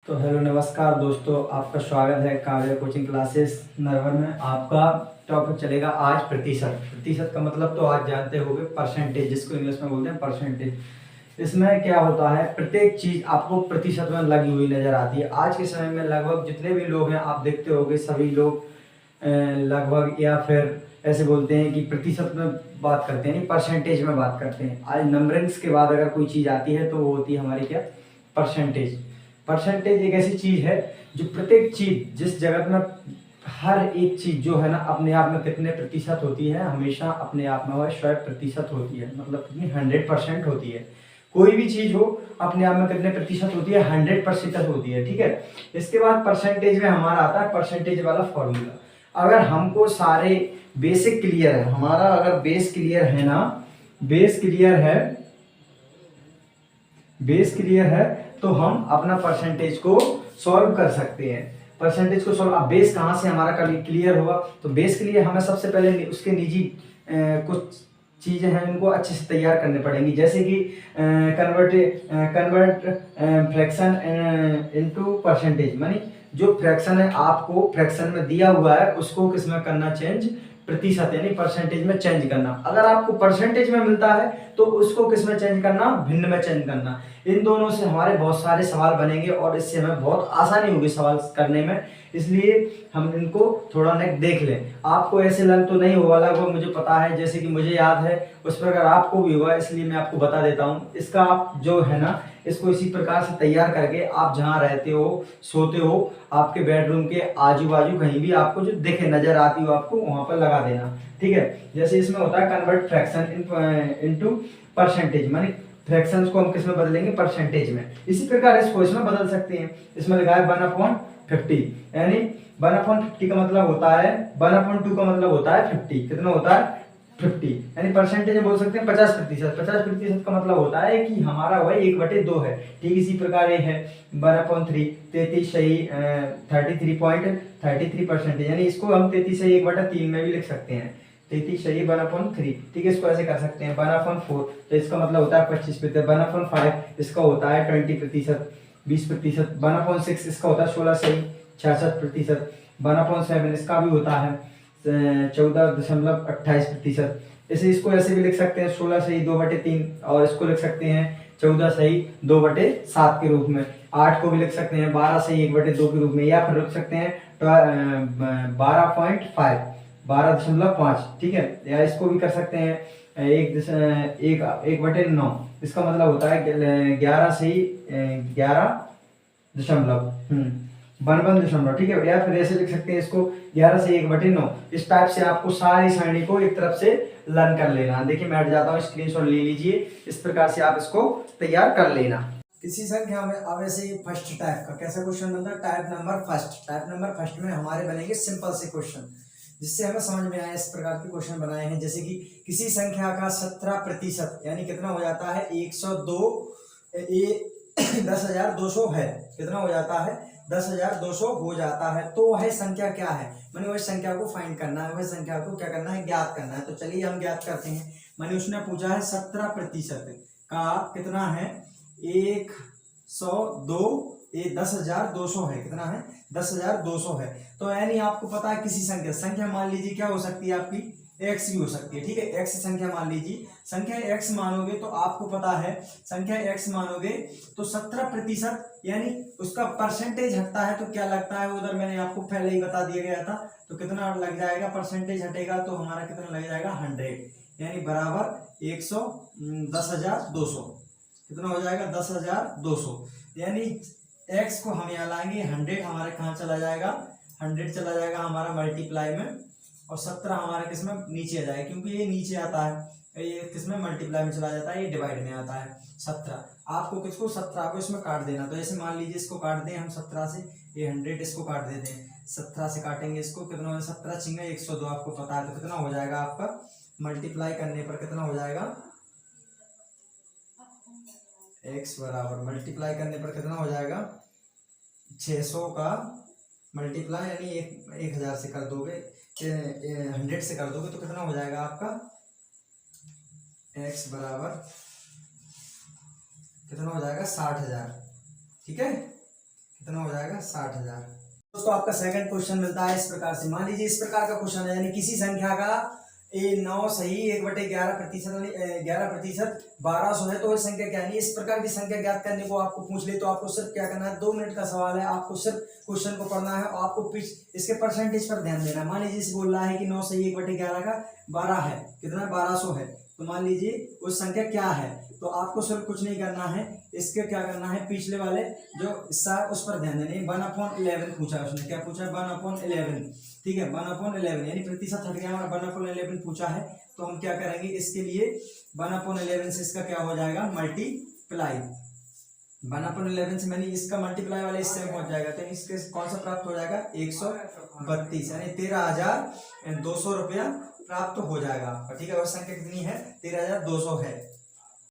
तो हेलो नमस्कार दोस्तों, आपका स्वागत है काव्य कोचिंग क्लासेस नरवर में। आपका टॉपिक चलेगा आज प्रतिशत। प्रतिशत का मतलब तो आज जानते होंगे, परसेंटेज, जिसको इंग्लिश में बोलते हैं परसेंटेज। इसमें क्या होता है, प्रत्येक चीज आपको प्रतिशत में लगी हुई नजर आती है। आज के समय में लगभग जितने भी लोग हैं आप देखते होंगे, सभी लोग लगभग या फिर ऐसे बोलते हैं कि प्रतिशत में बात करते हैं, नहीं परसेंटेज में बात करते हैं। आज नंबरिंग्स के बाद अगर कोई चीज़ आती है तो वो होती है हमारी क्या, परसेंटेज। परसेंटेज एक ऐसी चीज़ है जो प्रत्येक चीज़, जिस जगत में हर एक चीज़ जो है ना अपने आप में कितने प्रतिशत होती है, हमेशा अपने आप में वह 100% होती है, मतलब कितनी 100% होती है। कोई भी चीज़ हो अपने आप में कितने प्रतिशत होती है, 100% होती है। ठीक है। इसके बाद परसेंटेज में हमारा आता है परसेंटेज वाला फॉर्मूला। अगर हमको सारे बेसिक क्लियर है, हमारा अगर बेस क्लियर है ना, बेस क्लियर है तो हम अपना परसेंटेज को सॉल्व कर सकते हैं। परसेंटेज को सॉल्व, अब बेस कहाँ से हमारा क्लियर होगा, तो बेस के लिए हमें सबसे पहले उसके निजी कुछ चीजें हैं, इनको अच्छे से तैयार करने पड़ेंगी। जैसे कि कन्वर्ट फ्रैक्शन इनटू परसेंटेज, मानी जो फ्रैक्शन है आपको फ्रैक्शन में दिया हुआ है उसको किसमें करना, चेंज, प्रतिशत यानी परसेंटेज में चेंज करना। अगर आपको परसेंटेज में मिलता है तो उसको किसमें चेंज करना, भिन्न में चेंज करना। इन दोनों से हमारे बहुत सारे सवाल बनेंगे और इससे हमें बहुत आसानी होगी सवाल करने में, इसलिए हम इनको थोड़ा नेक देख लें। आपको ऐसे लर्न तो नहीं होगा, लगभग मुझे पता है, जैसे कि मुझे याद है उस प्रकार आपको भी हुआ, इसलिए मैं आपको बता देता हूँ। इसका आप जो है ना, इसको इसी प्रकार से तैयार करके आप जहाँ रहते हो, सोते हो, आपके बेडरूम के आजू बाजू कहीं भी आपको जो दिखे, नजर आती हो आपको, वहां पर लगा देना। ठीक है। जैसे इसमें होता है कन्वर्ट फ्रैक्शन इनटू परसेंटेज, मानी फ्रैक्शंस को हम किस में बदलेंगे, परसेंटेज में। इसी प्रकार इसको इसमें बदल सकते हैं। इसमें लिखा है 1/50, यानी 1/50 का मतलब होता है, 1/2 का मतलब होता है 50। कितना होता है, 50, यानी परसेंटेज में बोल सकते हैं 50%। 50% का मतलब होता है कि हमारा वह 1/2 है। ठीक इसी प्रकार ये है 1/3, 33 सही 33.33%, यानी इसको हम 33 सही 1/3 में भी लिख सकते हैं। 33 सही 1/3। ठीक है, इसको ऐसे कर सकते हैं 1/4, तो इसका मतलब होता है 25%। 1/5 इसका होता है 20%, 20%। 1/6 इसका होता है 16 सही 66%। 1/7 इसका भी होता है 14.28%। इसे इसको ऐसे भी लिख सकते हैं 16 सही 2/3, और इसको लिख सकते हैं 14 सही 2/7 के रूप में। 8 को भी लिख सकते हैं 12 सही 1/2 के रूप में, या फिर लिख सकते हैं 12.5, 12.5। ठीक है, या इसको भी कर सकते हैं 1/9। इसका मतलब होता है 11 सही 11 दशमलव। ठीक है, या फिर ऐसे लिख सकते हैं इसको 11 से 1/9। इस टाइप से आपको सारी सारणी को एक तरफ से लर्न कर लेना। देखिए मैं हट जाता हूँ, स्क्रीनशॉट ले लीजिए। इस प्रकार से आप इसको तैयार कर लेना। किसी संख्या में अब ऐसे फर्स्ट टाइप का कैसा क्वेश्चन बनता है, type number first. Type number first में हमारे बनेंगे सिंपल से क्वेश्चन, जिससे हमें समझ में आए। इस प्रकार के क्वेश्चन बनाए हैं, जैसे कि किसी संख्या का 17% यानी कितना हो जाता है 102, 10,200 है। कितना हो जाता है, 10,200 हो जाता है। तो वह संख्या क्या है, मैंने वह संख्या को फाइंड करना है, वह संख्या को क्या करना है, ज्ञात करना है। तो चलिए हम ज्ञात करते हैं। मैंने उसने पूछा है 17% का कितना है, 102, ये 10,200 है। कितना है, 10,200 है। तो यानी आपको पता है किसी संख्या मान लीजिए क्या हो सकती है आपकी, एक्स भी हो सकती है। ठीक है, एक्स संख्या मान लीजिए, संख्या एक्स मानोगे तो आपको पता है संख्या एक्स मानोगे तो 17% यानी उसका परसेंटेज हटता है तो क्या लगता है उधर, मैंने आपको पहले ही बता दिया गया था। तो कितना लग जाएगा, परसेंटेज हटेगा तो हमारा कितना लग जाएगा 100, यानी बराबर 10,200। कितना हो जाएगा 10,200, यानी एक्स को हम यहाँ लाएंगे 100, हमारे कहाँ चला जाएगा, 100 चला जाएगा हमारा मल्टीप्लाई में, और 17 हमारा किसमें, नीचे आ जाएगा, क्योंकि ये नीचे आता है, ये किसमें मल्टीप्लाई में चला जाता है, ये डिवाइड में आता है 17। आपको किसको, 17 को इसमें काट देना। तो ऐसे मान लीजिए इसको काट दें हम 17 से, ये 100 इसको काट देते हैं, 17 से काटेंगे इसको, कितना हो, 17 छिंगा 102 आपको पता है। तो कितना हो जाएगा आपका, मल्टीप्लाई करने पर कितना हो जाएगा, x बराबर मल्टीप्लाई करने पर कितना हो जाएगा 600 का मल्टीप्लाई, यानी 1,000 से कर दोगे, 100 से कर दोगे तो कितना हो जाएगा आपका, x बराबर कितना हो जाएगा 60,000। ठीक है, कितना हो जाएगा 60,000। दोस्तों आपका सेकंड क्वेश्चन मिलता है इस प्रकार से, मान लीजिए इस प्रकार का क्वेश्चन है, यानी किसी संख्या का 9 सही 1/11% 11% 1200 है, तो वह संख्या क्या है। इस प्रकार की संख्या ज्ञात करने को आपको पूछ ले तो आपको सिर्फ क्या करना है, 2 मिनट का सवाल है, आपको सिर्फ क्वेश्चन को पढ़ना है और आपको इसके परसेंटेज पर ध्यान देना है। मान लीजिए इसे बोल रहा है कि 9 सही 1/11 का 12 है, कितना 1200 है, तो मान लीजिए उस संख्या क्या है, तो आपको सिर्फ कुछ नहीं करना है, इसके क्या करना है, पिछले वाले जो हिस्सा है उस पर ध्यान देना है। 1/11 पूछा है उसने, क्या पूछा है 1/11, ठीक है 1/11 यानी प्रतिशत हट गया हमारा, 1/11 पूछा है, तो हम क्या करेंगे इसके लिए 1/11 से इसका क्या हो जाएगा मल्टीप्लाई, 1/11 से मैंने इसका मल्टीप्लाई वाले इससे पहुंच जाएगा, तो इसके कौन सा प्राप्त हो जाएगा 132 यानी 13,200 रुपया प्राप्त हो जाएगा आपका, ठीक है। और संख्या कितनी है 13,200 है।